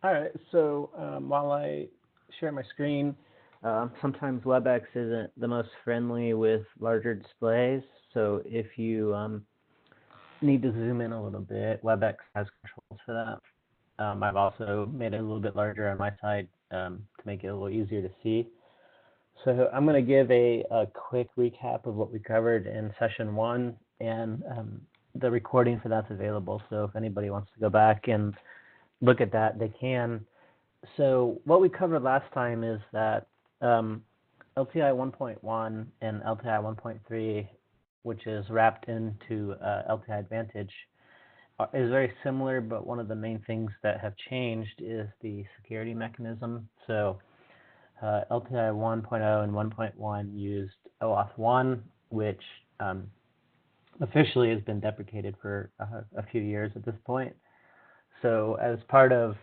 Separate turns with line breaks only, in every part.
All right, so while I share my screen, sometimes WebEx isn't the most friendly with larger displays. So if you need to zoom in a little bit, WebEx has controls for that. I've also made it a little bit larger on my side to make it a little easier to see. So I'm going to give a quick recap of what we covered in session 1, and the recording for that's available. So if anybody wants to go back and look at that, they can. So what we covered last time is that LTI 1.1 and LTI 1.3, which is wrapped into LTI Advantage, is very similar, but one of the main things that have changed is the security mechanism. So LTI 1.0 and 1.1 used OAuth 1, which officially has been deprecated for a few years at this point. So as part of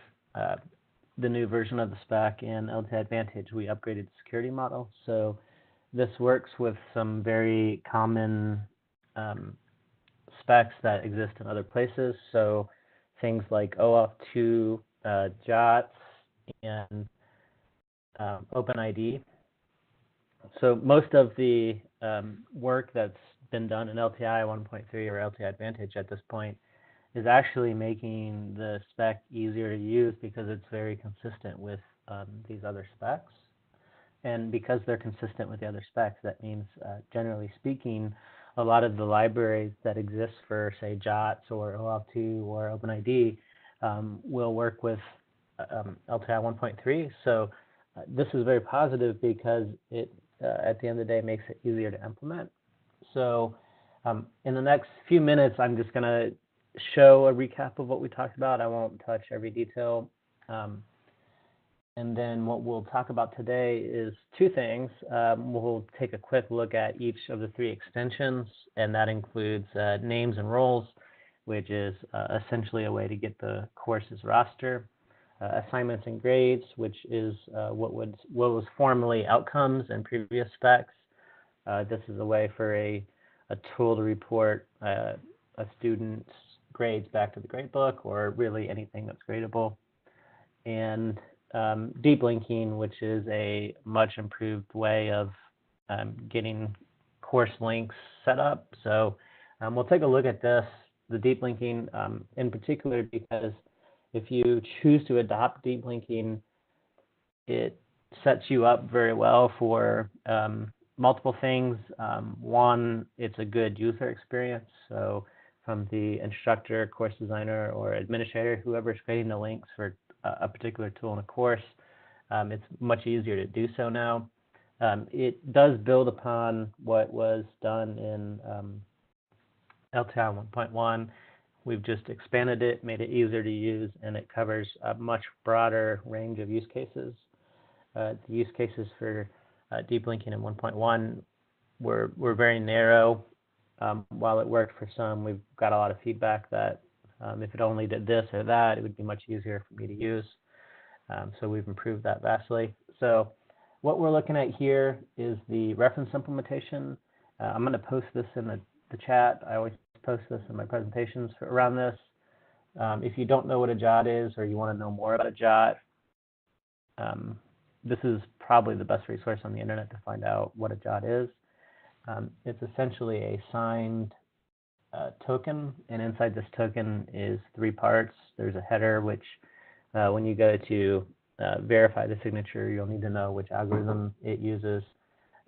the new version of the spec in LTI Advantage, we upgraded the security model. So this works with some very common specs that exist in other places. So things like OAuth 2, JOTS, and OpenID. So most of the work that's been done in LTI 1.3 or LTI Advantage at this point is actually making the spec easier to use because it's very consistent with these other specs. And because they're consistent with the other specs, that means, generally speaking, a lot of the libraries that exist for, say, JOTS or OAuth 2 or OpenID will work with LTI 1.3. So this is very positive because it, at the end of the day, makes it easier to implement. So in the next few minutes, I'm just going to show a recap of what we talked about. I won't touch every detail. And then what we'll talk about today is two things. We'll take a quick look at each of the 3 extensions, and that includes names and roles, which is essentially a way to get the course's roster. Assignments and grades, which is what was formerly outcomes in previous specs. This is a way for a tool to report a student's grades back to the gradebook, or really anything that's gradable. And deep linking, which is a much improved way of getting course links set up. So we'll take a look at this, the deep linking in particular, because if you choose to adopt deep linking, it sets you up very well for multiple things. One, it's a good user experience. So from the instructor, course designer, or administrator, whoever's creating the links for a particular tool in a course, it's much easier to do so now. It does build upon what was done in LTI 1.1. We've just expanded it, made it easier to use, and it covers a much broader range of use cases. The use cases for deep linking in 1.1 were very narrow. While it worked for some, we've got a lot of feedback that if it only did this or that, it would be much easier for me to use. So we've improved that vastly. So what we're looking at here is the reference implementation. I'm going to post this in the chat. I always post this in my presentations around this. If you don't know what a JOT is, or you want to know more about a JOT, this is probably the best resource on the internet to find out what a JOT is. It's essentially a signed token, and inside this token is 3 parts. There's a header, which when you go to verify the signature, you'll need to know which algorithm it uses.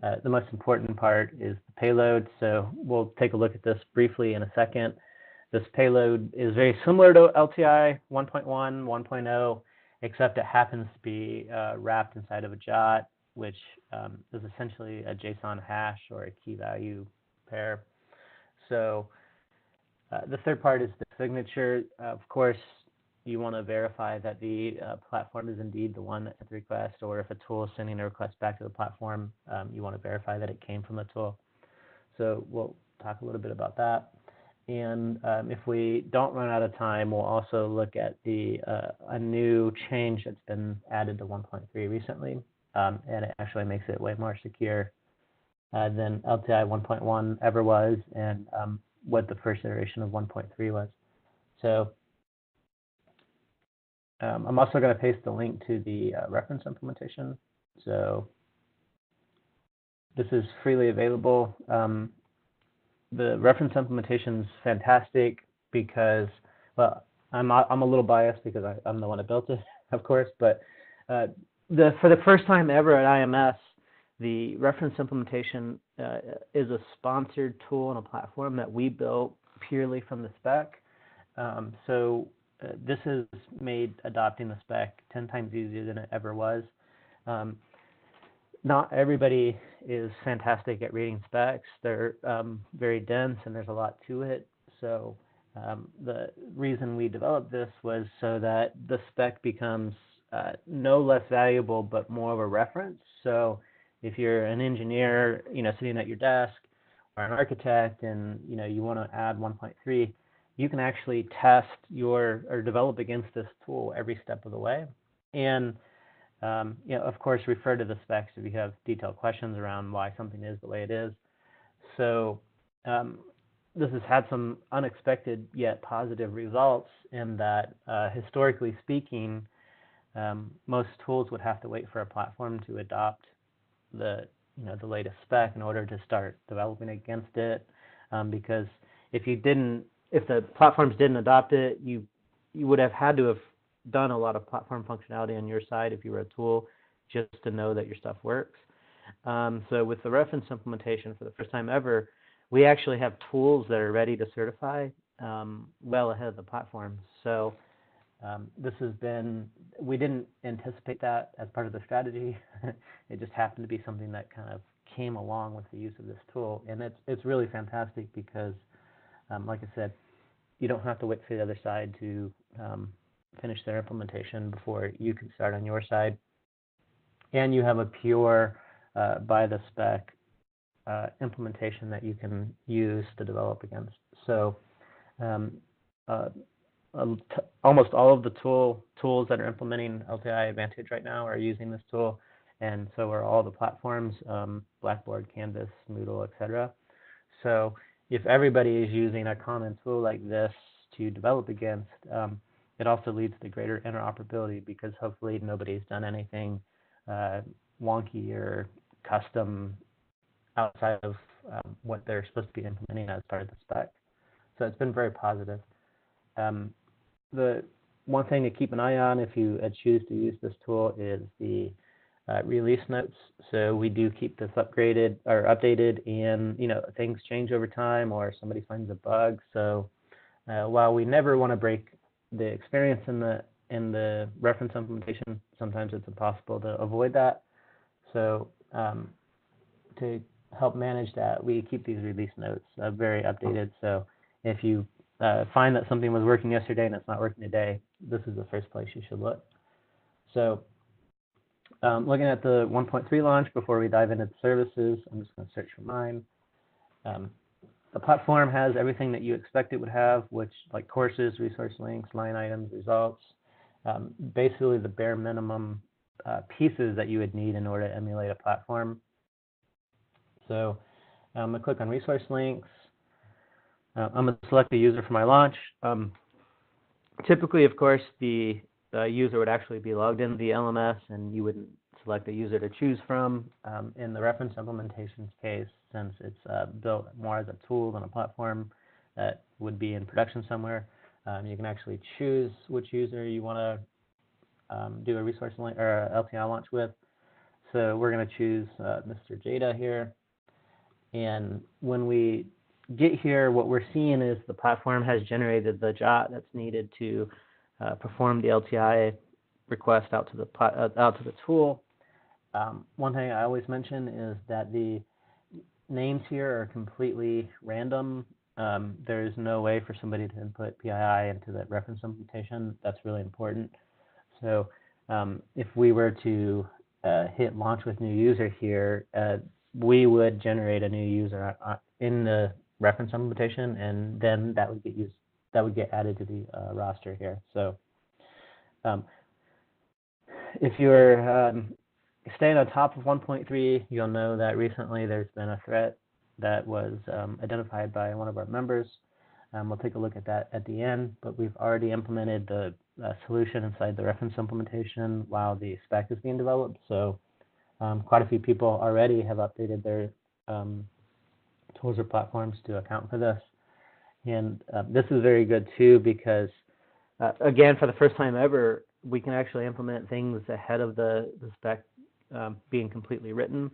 The most important part is the payload. So we'll take a look at this briefly in a second. This payload is very similar to LTI 1.1, 1.0, except it happens to be wrapped inside of a JOT, which is essentially a JSON hash or a key value pair. So the third part is the signature. Of course, you want to verify that the platform is indeed the one at the request, or if a tool is sending a request back to the platform, you want to verify that it came from the tool. So we'll talk a little bit about that. And if we don't run out of time, we'll also look at a new change that's been added to 1.3 recently, and it actually makes it way more secure than LTI 1.1 ever was, and what the first iteration of 1.3 was. So I'm also going to paste the link to the reference implementation. So this is freely available. The reference implementation is fantastic because, well, I'm a little biased because I'm the one that built it, of course, but for the first time ever at IMS, the reference implementation is a sponsored tool and a platform that we built purely from the spec. So this has made adopting the spec 10 times easier than it ever was. Not everybody is fantastic at reading specs. They're very dense and there's a lot to it. So the reason we developed this was so that the spec becomes no less valuable but more of a reference. So if you're an engineer, sitting at your desk, or an architect, and you want to add 1.3, you can actually test or develop against this tool every step of the way. And of course, refer to the specs if you have detailed questions around why something is the way it is. So this has had some unexpected yet positive results in that, historically speaking, most tools would have to wait for a platform to adopt the latest spec in order to start developing against it, because if the platforms didn't adopt it, you would have had to have done a lot of platform functionality on your side if you were a tool just to know that your stuff works. So with the reference implementation, for the first time ever, we actually have tools that are ready to certify well ahead of the platform. So this has been, we didn't anticipate that as part of the strategy. It just happened to be something that kind of came along with the use of this tool. And it's really fantastic because, like I said, you don't have to wait for the other side to finish their implementation before you can start on your side. And you have a pure, by the spec implementation that you can use to develop against. So almost all of the tools that are implementing LTI Advantage right now are using this tool, and so are all the platforms, Blackboard, Canvas, Moodle, etc. So if everybody is using a common tool like this to develop against, it also leads to greater interoperability because hopefully nobody's done anything wonky or custom outside of what they're supposed to be implementing as part of the spec. So it's been very positive. The one thing to keep an eye on if you choose to use this tool is the release notes. So we do keep this upgraded or updated, and things change over time or somebody finds a bug. So while we never want to break the experience in the reference implementation, sometimes it's impossible to avoid that. So to help manage that, we keep these release notes very updated. So if you find that something was working yesterday and it's not working today, this is the first place you should look. So looking at the 1.3 launch before we dive into the services, I'm just going to search for mine. The platform has everything that you expect it would have, which like courses, resource links, line items, results, basically the bare minimum pieces that you would need in order to emulate a platform. So I'm going to click on resource links. I'm going to select the user for my launch. Typically, of course, the user would actually be logged into the LMS, and you wouldn't select a user to choose from. In the reference implementation's case, since it's built more as a tool than a platform that would be in production somewhere, you can actually choose which user you want to do a resource link or a LTI launch with. So we're going to choose Mr. Jada here. And when we get here, what we're seeing is the platform has generated the JOT that's needed to perform the LTI request out to the tool. One thing I always mention is that the names here are completely random. There is no way for somebody to input PII into that reference implementation. That's really important. So if we were to hit launch with new user here, we would generate a new user in the reference implementation, and then that would get used. That would get added to the roster here. So if you're staying on top of 1.3, you'll know that recently there's been a threat that was identified by one of our members. We'll take a look at that at the end, but we've already implemented the solution inside the reference implementation while the spec is being developed. So quite a few people already have updated their tools or platforms to account for this. And this is very good too because, again, for the first time ever, we can actually implement things ahead of the spec being completely written.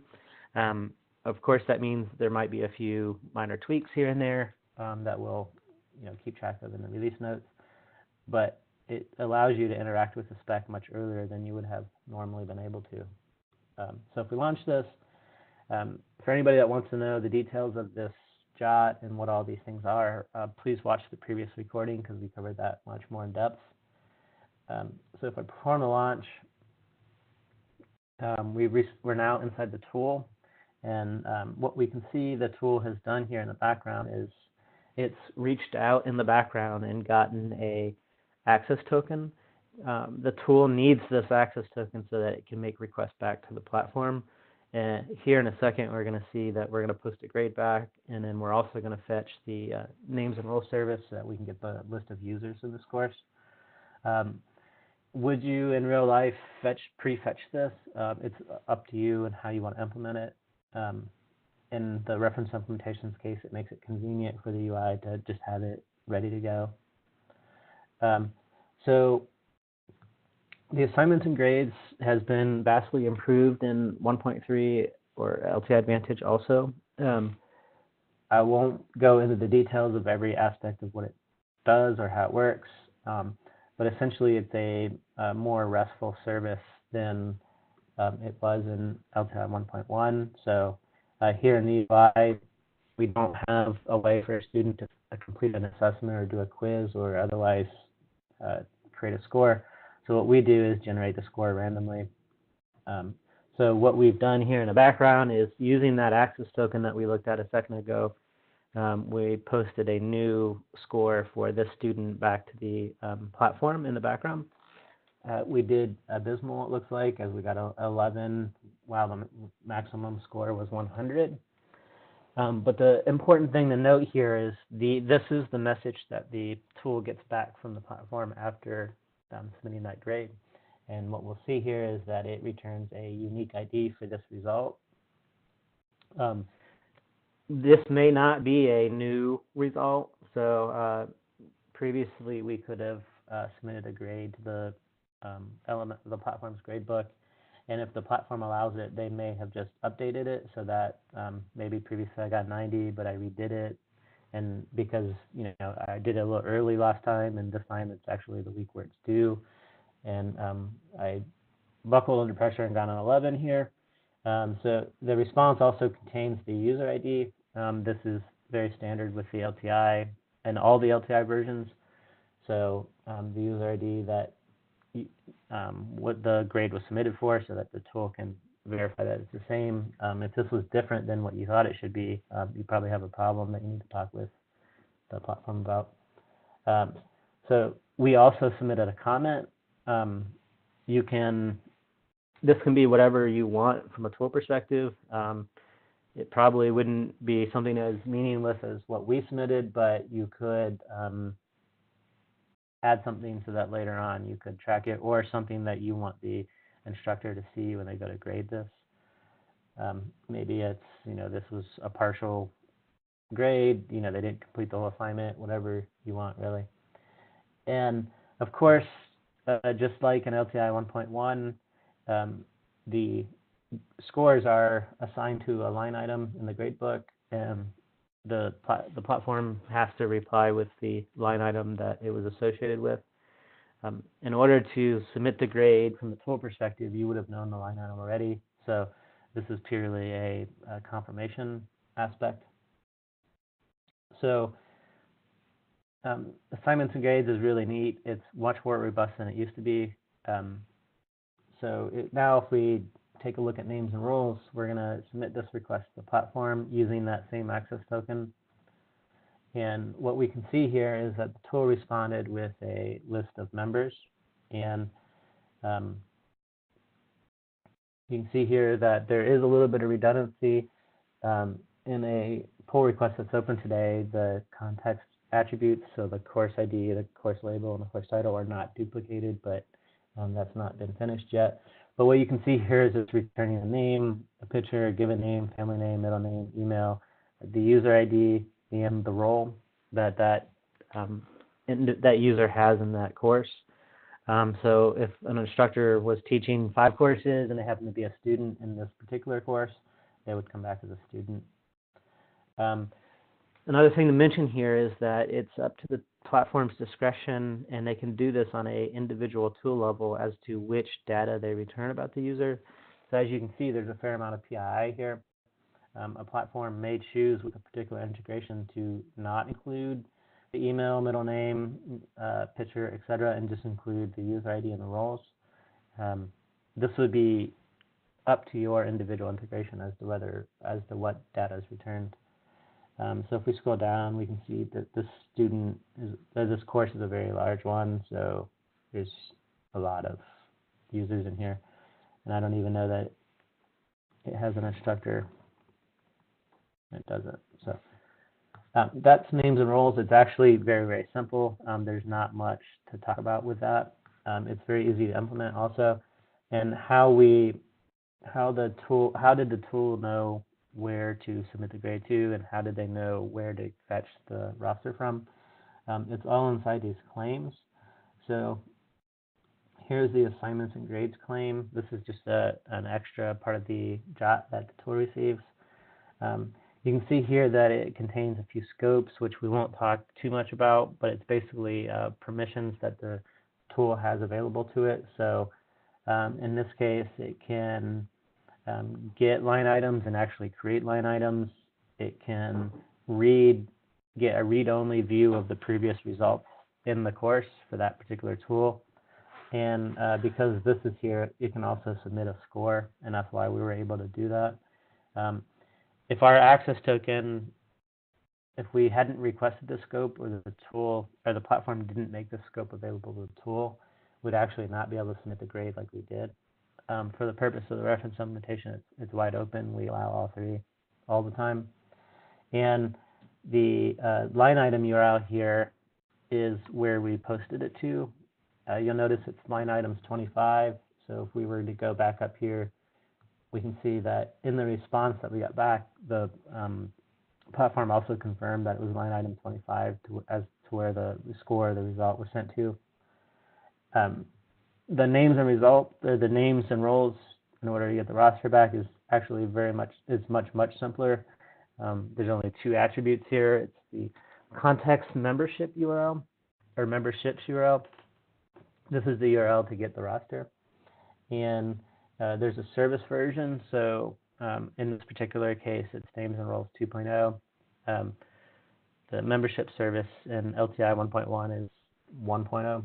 Of course, that means there might be a few minor tweaks here and there that we'll keep track of in the release notes, but it allows you to interact with the spec much earlier than you would have normally been able to. So if we launch this, for anybody that wants to know the details of this JOT and what all these things are, please watch the previous recording because we covered that much more in depth. So if I perform the launch, we're now inside the tool, and what we can see the tool has done here in the background is it's reached out in the background and gotten a access token. The tool needs this access token so that it can make requests back to the platform. And here in a second, we're going to see that we're going to post a grade back, and then we're also going to fetch the names and role service so that we can get the list of users of this course. Would you, in real life, pre-fetch this? It's up to you and how you want to implement it. In the reference implementations case, it makes it convenient for the UI to just have it ready to go. So the assignments and grades has been vastly improved in 1.3 or LTI Advantage also. I won't go into the details of every aspect of what it does or how it works, but essentially it's a more RESTful service than it was in LTI 1.1. So here in the UI, we don't have a way for a student to complete an assessment or do a quiz or otherwise create a score. So what we do is generate the score randomly. So what we've done here in the background is using that access token that we looked at a second ago, we posted a new score for this student back to the platform in the background. We did abysmal, it looks like, as we got 11 while the maximum score was 100. But the important thing to note here is this is the message that the tool gets back from the platform after submitting that grade. And what we'll see here is that it returns a unique ID for this result. This may not be a new result. So previously we could have submitted a grade to the element of the platform's gradebook. And if the platform allows it, they may have just updated it so that maybe previously I got 90, but I redid it. And because I did it a little early last time, and this time it's actually the week where it's due, and I buckled under pressure and got an 11 here. So the response also contains the user ID. This is very standard with the LTI and all the LTI versions. So the user ID that what the grade was submitted for, so that the tool can verify that it's the same. If this was different than what you thought it should be, you probably have a problem that you need to talk with the platform about. So we also submitted a comment. This can be whatever you want from a tool perspective. It probably wouldn't be something as meaningless as what we submitted, but you could add something so that later on you could track it, or something that you want the instructor to see when they go to grade this. Maybe it's, this was a partial grade, they didn't complete the whole assignment, whatever you want, really. And of course, just like in LTI 1.1, the scores are assigned to a line item in the gradebook, and the platform has to reply with the line item that it was associated with. In order to submit the grade from the tool perspective, you would have known the line item already. So this is purely a confirmation aspect. So assignments and grades is really neat. It's much more robust than it used to be. Now if we take a look at names and roles, we're going to submit this request to the platform using that same access token. And what we can see here is that the tool responded with a list of members. And you can see here that there is a little bit of redundancy. In a pull request that's open today, the context attributes, so the course ID, the course label, and the course title are not duplicated, but that's not been finished yet. But what you can see here is it's returning a name, a picture, a given name, family name, middle name, email, the user ID, and the role that that user has in that course. So if an instructor was teaching 5 courses and they happen to be a student in this particular course, they would come back as a student. Another thing to mention here is that it's up to the platform's discretion, and they can do this on an individual tool level as to which data they return about the user. So as you can see, there's a fair amount of PII here. A platform may choose with a particular integration to not include the email, middle name, picture, etc., and just include the user ID and the roles. This would be up to your individual integration as to what data is returned. So if we scroll down, we can see that this course is a very large one, so there's a lot of users in here, and I don't even know that it has an instructor. It doesn't. So that's names and roles. It's actually very, very simple. There's not much to talk about with that. It's very easy to implement also. And how did the tool know where to submit the grade to, and how did they know where to fetch the roster from? It's all inside these claims. So here's the assignments and grades claim. This is just an extra part of the JOT that the tool receives. You can see here that it contains a few scopes, which we won't talk too much about, but it's basically permissions that the tool has available to it. So in this case, it can get line items and actually create line items. It can get a read-only view of the previous results in the course for that particular tool. And because this is here, it can also submit a score, and that's why we were able to do that. If our access token, if we hadn't requested the scope, or the tool or the platform didn't make the scope available to the tool, we'd actually not be able to submit the grade like we did. For the purpose of the reference implementation, it's wide open. We allow all 3 all the time. And the line item URL here is where we posted it to. You'll notice it's line items 25. So if we were to go back up here, we can see that in the response that we got back, the platform also confirmed that it was line item 25 as to where the score, the result was sent to. The names and the names and roles in order to get the roster back is actually much simpler. There's only 2 attributes here. It's the context membership URL or memberships URL. This is the URL to get the roster, and there's a service version. So in this particular case, it's names and roles 2.0. The membership service in LTI 1.1 is 1.0.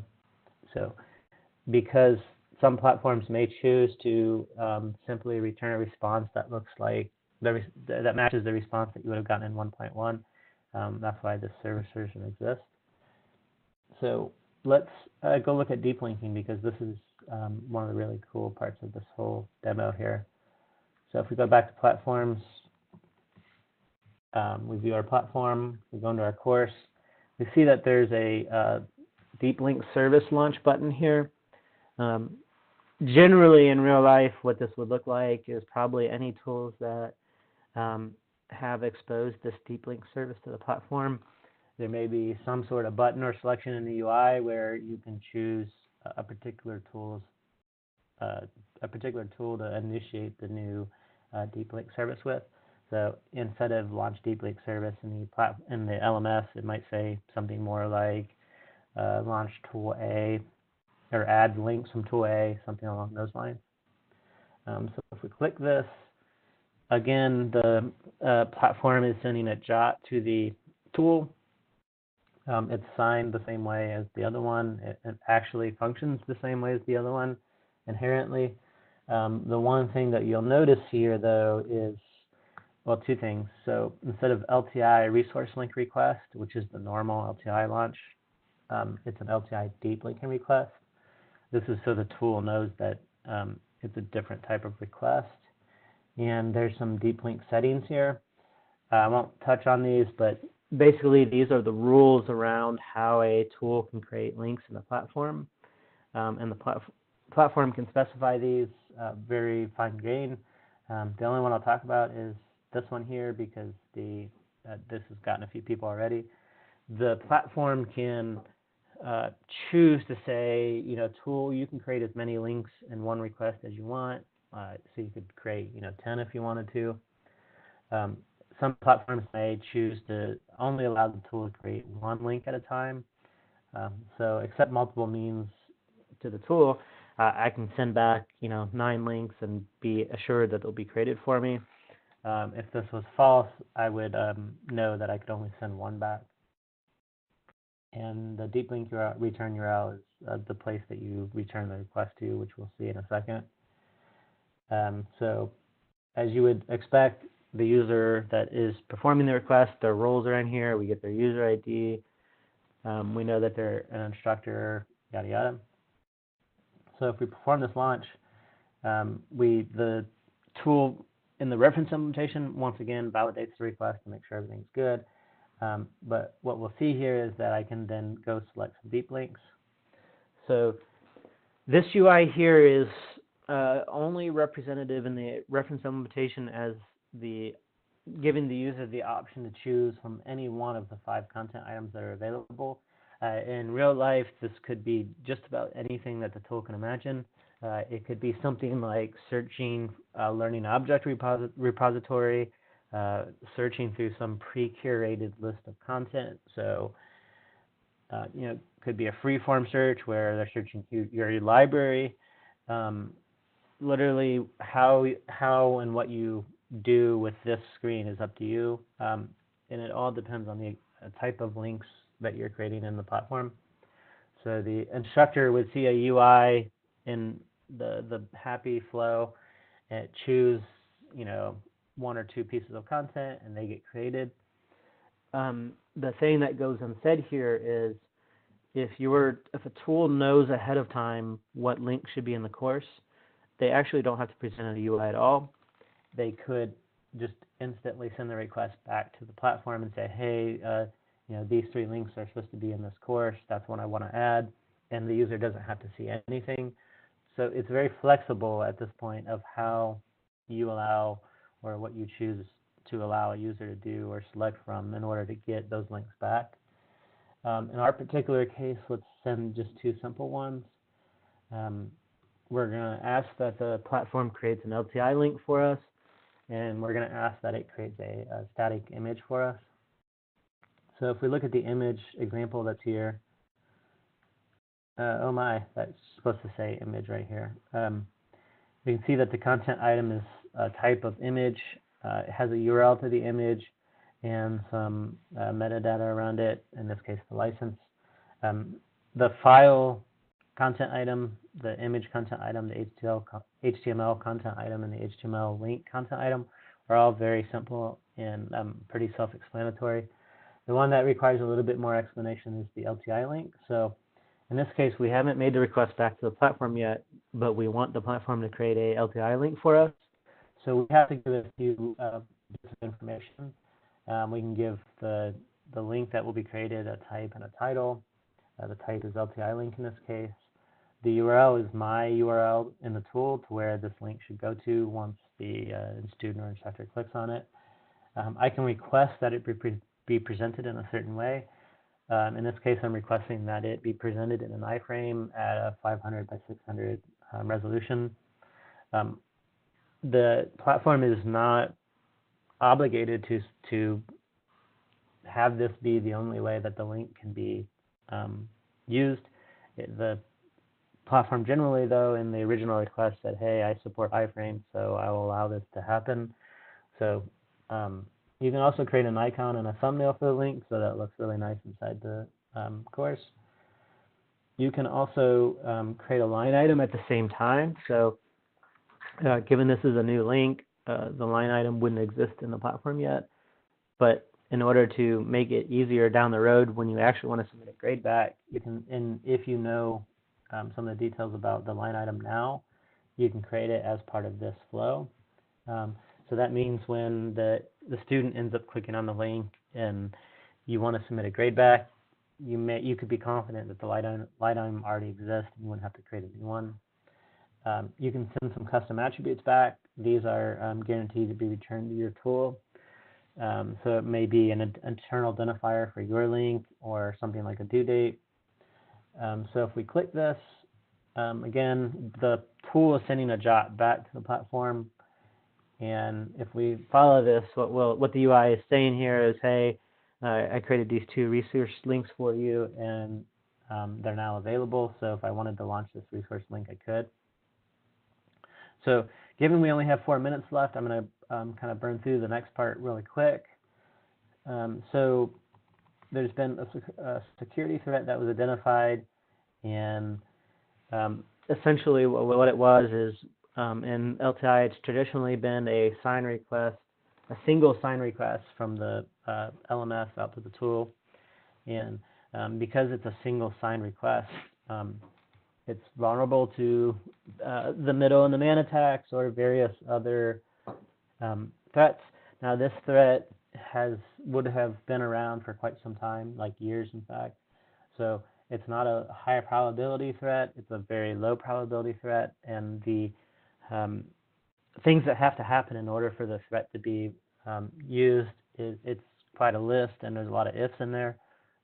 So because some platforms may choose to simply return a response that looks like that matches the response that you would have gotten in 1.1. That's why this service version exists. So let's go look at deep linking, because this is one of the really cool parts of this whole demo here. So if we go back to platforms, we view our platform, we go into our course, we see that there's a deep link service launch button here. Generally in real life, what this would look like is probably any tools that have exposed this deep link service to the platform. There may be some sort of button or selection in the UI where you can choose a particular tool to initiate the new deep link service with. So instead of launch deep link service in the LMS, it might say something more like launch tool A, or add links from tool A, something along those lines. So if we click this, again, the platform is sending a JOT to the tool. It's signed the same way as the other one. It actually functions the same way as the other one inherently. The one thing that you'll notice here, though, is, well, 2 things. So instead of LTI resource link request, which is the normal LTI launch, it's an LTI deep linking request. This is so the tool knows that it's a different type of request. And there's some deep link settings here. I won't touch on these, but basically, these are the rules around how a tool can create links in the platform, and the platform can specify these very fine-grained. The only one I'll talk about is this one here because this has gotten a few people already. The platform can choose to say, tool, you can create as many links in one request as you want. So you could create, 10 if you wanted to. Some platforms may choose to only allow the tool to create one link at a time. So accept multiple means to the tool. I can send back, 9 links and be assured that they'll be created for me. If this was false, I would know that I could only send 1 back. And the deep link return URL is the place that you return the request to, which we'll see in a second. So as you would expect, the user that is performing the request, their roles are in here. We get their user ID. We know that they're an instructor, yada, yada. So if we perform this launch, the tool in the reference implementation, once again, validates the request to make sure everything's good. But what we'll see here is that I can then go select some deep links. So this UI here is only representative in the reference implementation as giving the user the option to choose from any one of the 5 content items that are available. In real life, this could be just about anything that the tool can imagine. It could be something like searching a learning object repository, searching through some pre-curated list of content. So, could be a free-form search where they're searching through your library. Literally, how and what you do with this screen is up to you, and it all depends on the type of links that you're creating in the platform. So the instructor would see a UI in the happy flow and choose, 1 or 2 pieces of content, and they get created. The thing that goes unsaid here is if a tool knows ahead of time what link should be in the course, they actually don't have to present a UI at all. They could just instantly send the request back to the platform and say, hey, these 3 links are supposed to be in this course. That's what I want to add. And the user doesn't have to see anything. So it's very flexible at this point of how you allow or what you choose to allow a user to do or select from in order to get those links back. In our particular case, let's send just 2 simple ones. We're going to ask that the platform creates an LTI link for us, and we're going to ask that it creates a static image for us. So if we look at the image example that's here, oh my, that's supposed to say image right here. We can see that the content item is a type of image. It has a URL to the image and some metadata around it, in this case the license. The file content item, the image content item, the HTML content item, and the HTML link content item are all very simple and pretty self-explanatory. The one that requires a little bit more explanation is the LTI link. So in this case, we haven't made the request back to the platform yet, but we want the platform to create a LTI link for us. So we have to give a few bits of information. We can give the link that will be created a type and a title. The type is LTI link in this case. The URL is my URL in the tool to where this link should go to once the student or instructor clicks on it. I can request that it be presented in a certain way. In this case, I'm requesting that it be presented in an iframe at a 500 by 600 resolution. The platform is not obligated to have this be the only way that the link can be used. The platform generally, though, in the original request said, hey, I support iframes, so I will allow this to happen. So you can also create an icon and a thumbnail for the link so that it looks really nice inside the course. You can also create a line item at the same time. So given this is a new link, the line item wouldn't exist in the platform yet. But in order to make it easier down the road when you actually want to submit a grade back, you can, and if you know some of the details about the line item now, you can create it as part of this flow. So that means when the student ends up clicking on the link and you want to submit a grade back, you could be confident that the light item already exists and you wouldn't have to create a new one. You can send some custom attributes back. These are guaranteed to be returned to your tool. So it may be an internal identifier for your link or something like a due date. So if we click this, again, the tool is sending a JOT back to the platform. And if we follow this, what the UI is saying here is, hey, I created these 2 resource links for you, and they're now available. So if I wanted to launch this resource link, I could. So given we only have 4 minutes left, I'm going to kind of burn through the next part really quick. So there's been a security threat that was identified, and essentially what it was is in LTI, it's traditionally been a sign request, a single sign request from the LMS out to the tool. And because it's a single sign request, it's vulnerable to the middle and the man attacks or various other threats. Now, this threat would have been around for quite some time, like years, in fact. So it's not a high probability threat. It's a very low probability threat. And the things that have to happen in order for the threat to be used, it's quite a list, and there's a lot of ifs in there.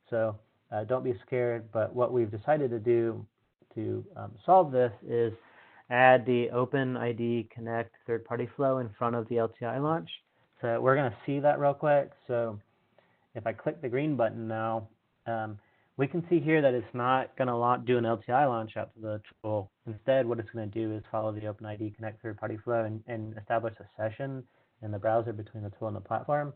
So don't be scared. But what we've decided to do to solve this is add the OpenID Connect third-party flow in front of the LTI launch. So we're going to see that real quick. So if I click the green button now, we can see here that it's not going to do an LTI launch out to the tool. Instead, what it's going to do is follow the OpenID Connect third-party flow and establish a session in the browser between the tool and the platform.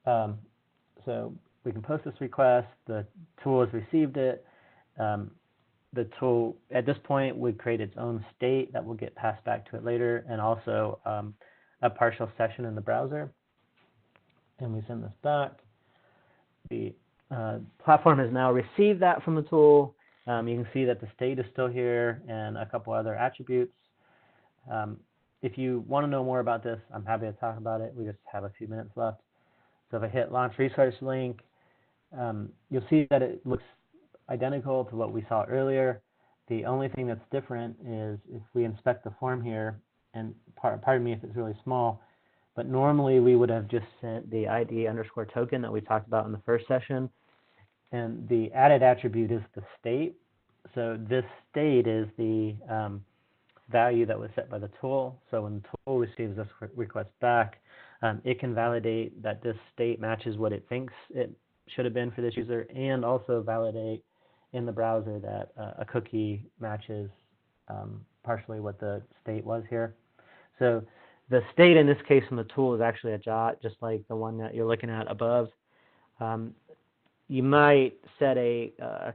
So we can post this request. The tool has received it. The tool, at this point, would create its own state that will get passed back to it later, and also a partial session in the browser. And we send this back. The platform has now received that from the tool. You can see that the state is still here and a couple other attributes. If you want to know more about this, I'm happy to talk about it. We just have a few minutes left. So if I hit Launch Resource Link, you'll see that it looks identical to what we saw earlier. The only thing that's different is if we inspect the form here, and pardon me if it's really small, but normally we would have just sent the ID underscore token that we talked about in the first session. And the added attribute is the state. So this state is the value that was set by the tool. So when the tool receives this request back, it can validate that this state matches what it thinks it should have been for this user, and also validate in the browser that a cookie matches partially what the state was here. So the state in this case from the tool is actually a JOT, just like the one that you're looking at above. You might set a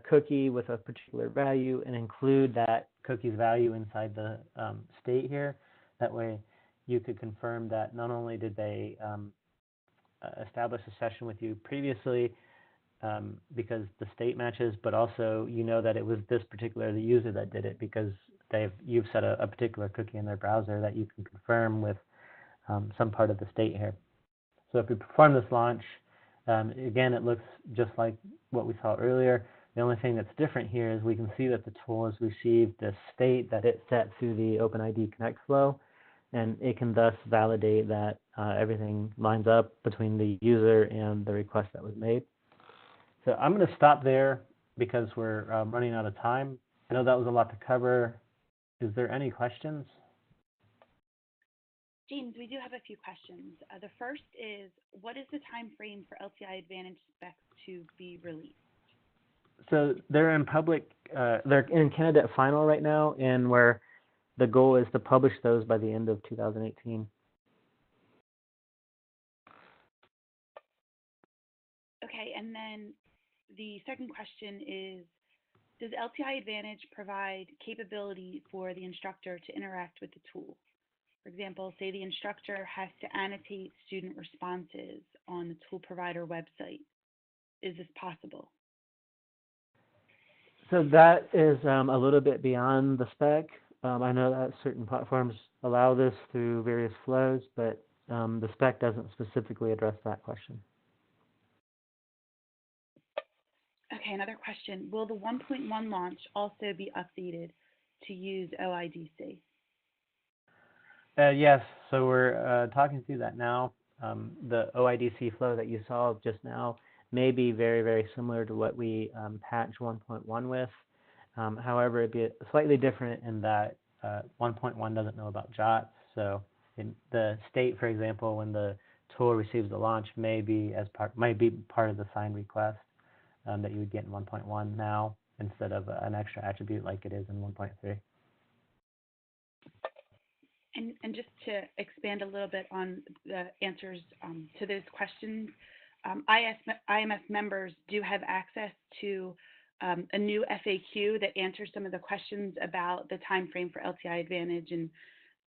cookie with a particular value and include that cookie's value inside the state here. That way you could confirm that not only did they establish a session with you previously because the state matches, but also you know that it was this particular user that did it because you've set a particular cookie in their browser that you can confirm with some part of the state here. So if we perform this launch, again, it looks just like what we saw earlier. The only thing that's different here is we can see that the tool has received the state that it set through the OpenID Connect flow, and it can thus validate that everything lines up between the user and the request that was made. So I'm going to stop there because we're running out of time. I know that was a lot to cover. Is there any questions?
James, we do have a few questions. The first is, what is the time frame for LTI Advantage specs to be released?
So they're in public, they're in candidate final right now, and where the goal is to publish those by the end of 2018.
Okay, and then the second question is, does LTI Advantage provide capability for the instructor to interact with the tool? For example, say the instructor has to annotate student responses on the tool provider website. Is this possible?
So that is a little bit beyond the spec. I know that certain platforms allow this through various flows, but the spec doesn't specifically address that question.
Okay, another question. Will the 1.1 launch also be updated to use OIDC?
Yes, so we're talking through that now. The OIDC flow that you saw just now may be very, very similar to what we patched 1.1 with. However, it'd be slightly different in that 1.1 doesn't know about JOTs. So in the state, for example, when the tool receives the launch, might be part of the signed request that you would get in 1.1 now instead of an extra attribute like it is in 1.3.
And just to expand a little bit on the answers to those questions, IMS members do have access to a new FAQ that answers some of the questions about the time frame for LTI Advantage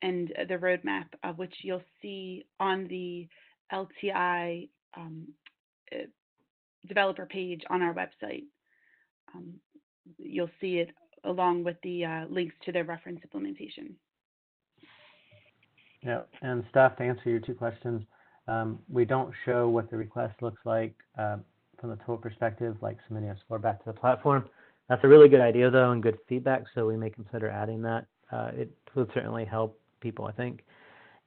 and the roadmap, which you'll see on the LTI developer page on our website. You'll see it along with the links to the reference implementation.
Yeah, and staff, to answer your two questions, we don't show what the request looks like from the tool perspective, like submitting a score back to the platform. That's a really good idea, though, and good feedback, so we may consider adding that. It would certainly help people, I think.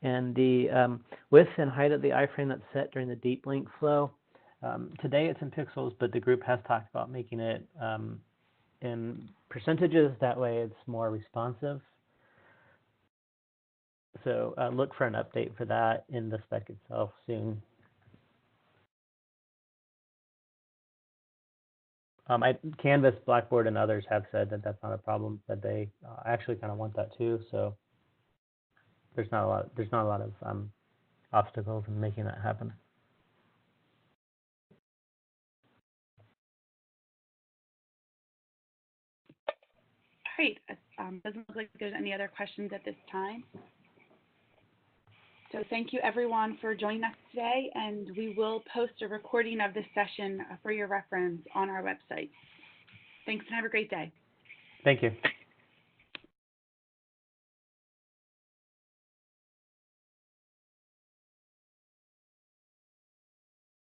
And the width and height of the iframe that's set during the deep link flow, today it's in pixels, but the group has talked about making it in percentages. That way it's more responsive. So look for an update for that in the spec itself soon. Canvas, Blackboard, and others have said that that's not a problem, but they actually kind of want that too. So there's not a lot of obstacles in making that happen.
All right. Doesn't look like there's any other questions at this time. So thank you, everyone, for joining us today, and we will post a recording of this session for your reference on our website. Thanks, and have a great day.
Thank you.